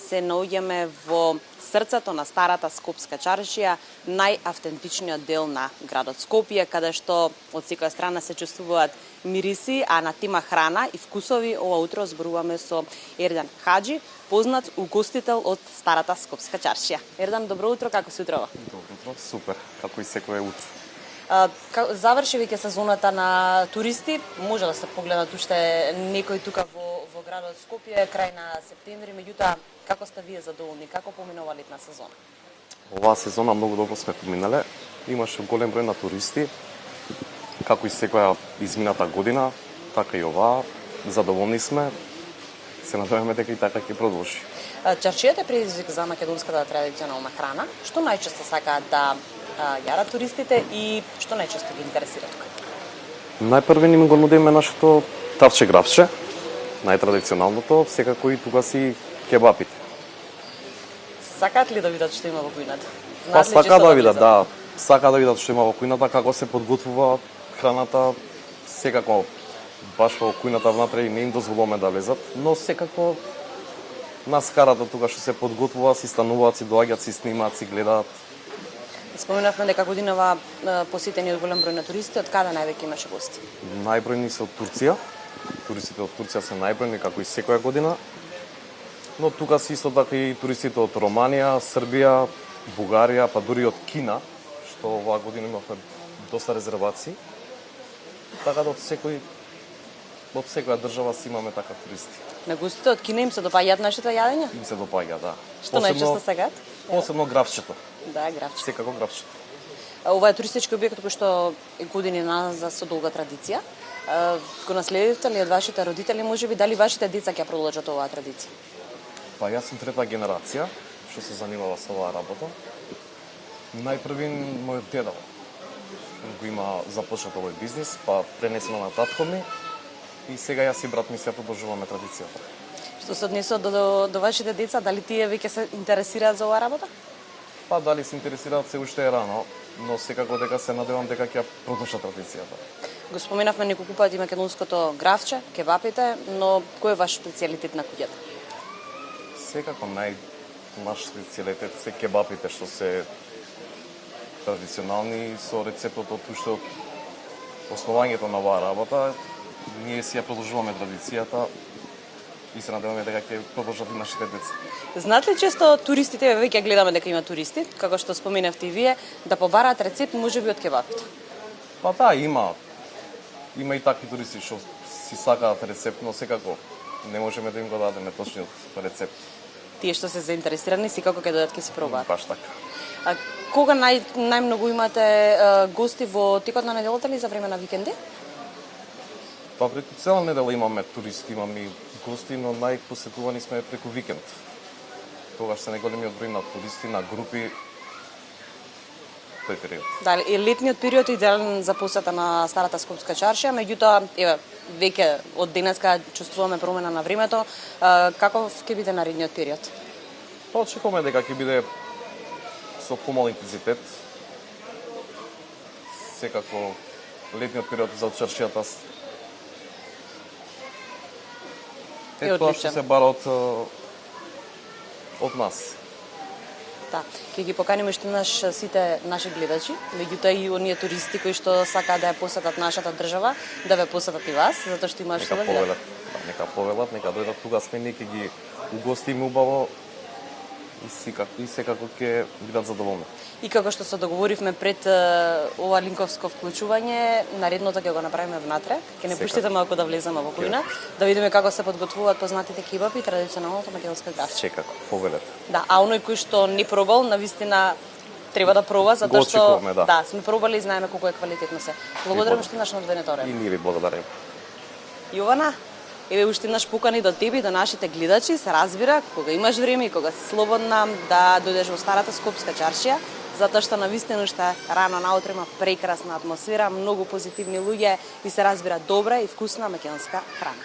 се наоѓаме во срцето на старата Скопска чаршија, најавтентичниот дел на градот Скопје, каде што од секоја страна се чувствуваат мириси, а на тема храна и вкусови ова утро зборуваме со Ердан Хаџи, познат угостител од старата Скопска чаршија. Ердан, добро утро, како се утрова? Добро утро, супер, како и секое утро. Заврши веќе сезоната на туристи, може да се погледнат уште некои тука во градот Скопје крај на септември, меѓутоа како сте вие задоволни, како поминува летна сезона? Оваа сезона многу добро сме поминале. Имаше голем број на туристи, како и секоја измината година, така и оваа. Задоволни сме. Се надеваме дека и така ќе продолжи. Чаршијата е предизвик за македонската традиционална храна. Што најчесто сакаат да јадат туристите и што најчесто ги интересира тука? Најпрвен им го нудиме нашето тавче гравче, најтрадиционалното, секако и тука си кебапите. Сакаат ли да видат што има во кујната? Па сака да видат, да. Сака да видат што има во кујната, како се подготвува храната, секако баш во кујната внатре и не им дозволуваме да влезат, но секако нас карата тука што се подготвува, си стануваат, си доаѓаат, си снимаат, си гледаат. Споменавме дека годинава посетени од голем број на туристи, од каде највеќе имаше гости? Најбројни се од Турција. Туристите од Турција се најбројни како и секоја година. Но тука се исто така и туристите од Романија, Србија, Бугарија, па дури од Кина, што оваа година имавме доста резервации. Така да од секоја држава си имаме така туристи. На гостите од Кина им се допаѓаат нашите јадења? Им се допаѓа, да. Што најчесто сакаат? Посебно гравчето. Да, гравчето. Секако гравчето. Ова е туристички објект кој што е години назад со долга традиција. Го наследивте ли од вашите родители, можеби дали вашите деца ќе продолжат оваа традиција? Па јас сум трета генерација што се занимава со оваа работа. Најпрвин мојот дедо го има започнат овој бизнис, па пренесено на татко ми и сега јас и брат ми се продолжуваме традицијата. Што се однесува до вашите деца, дали тие веќе се интересираат за оваа работа? Па дали се интересираат се уште е рано, но секако дека се надевам дека ќе продолжат традицијата. Го споменавме неколку пати македонското гравче, кебапите, но кој е ваш специјалитет на куќата? Секако наш специјалитет се кебапите што се традиционални со рецептот од уште од основањето на оваа работа. Ние си ја продолжуваме традицијата и се надеваме дека ќе продолжат и нашите деца. Знаат ли често туристите, веќе гледаме дека има туристи, како што споменавте и вие, да побараат рецепт можеби од кебапите? Па да, има и такви туристи што си сакаат рецепт, но секако не можеме да им го дадеме точниот рецепт. Тие што се заинтересирани секако ќе дојдат ќе си пробаат. Баш така. Кога најмногу имате гости во текот на неделата или за време на викенди? Па преку цела недела имаме туристи, имаме и гости, но најпосетувани сме преку викенд. Тогаш се најголемиот број на туристи, на групи, тој период. Да, и летниот период е идеален за посета на старата Скопска чаршија, меѓутоа, еве, веќе од денеска чувствуваме промена на времето. Каков ќе биде наредниот период? Па очекуваме дека ќе биде со помал интензитет. Секако летниот период за чаршијата е тоа што се бара од нас. Да, ќе ги поканиме уште сите наши гледачи, меѓутоа и оние туристи кои што сакаат да ја посетат нашата држава, да ве посетат и вас, затоа што има што да видат. Нека повелат, нека дојдат тука сме, нека ги угостиме убаво и секако ќе бидат задоволни. И како што се договоривме пред ова линковско вклучување, наредното ќе го направиме внатре. Ќе не пуштите малку да влеземе во кујна, да видиме како се подготвуваат познатите кебапи и традиционалното македонско гравче. Секако, повелете. Да, а оној кој што не пробал, навистина треба да проба, затоа што да, сме пробали и знаеме колку е квалитетно се. Благодарам уште еднаш на одвоеното време. И ние ви благодариме. Јована, еве уште еднаш покани до тебе и до нашите гледачи, се разбира, кога имаш време и кога си слободна да дојдеш во старата Скопска чаршија, затоа што навистина уште рано наутро има прекрасна атмосфера, многу позитивни луѓе и се разбира добра и вкусна македонска храна.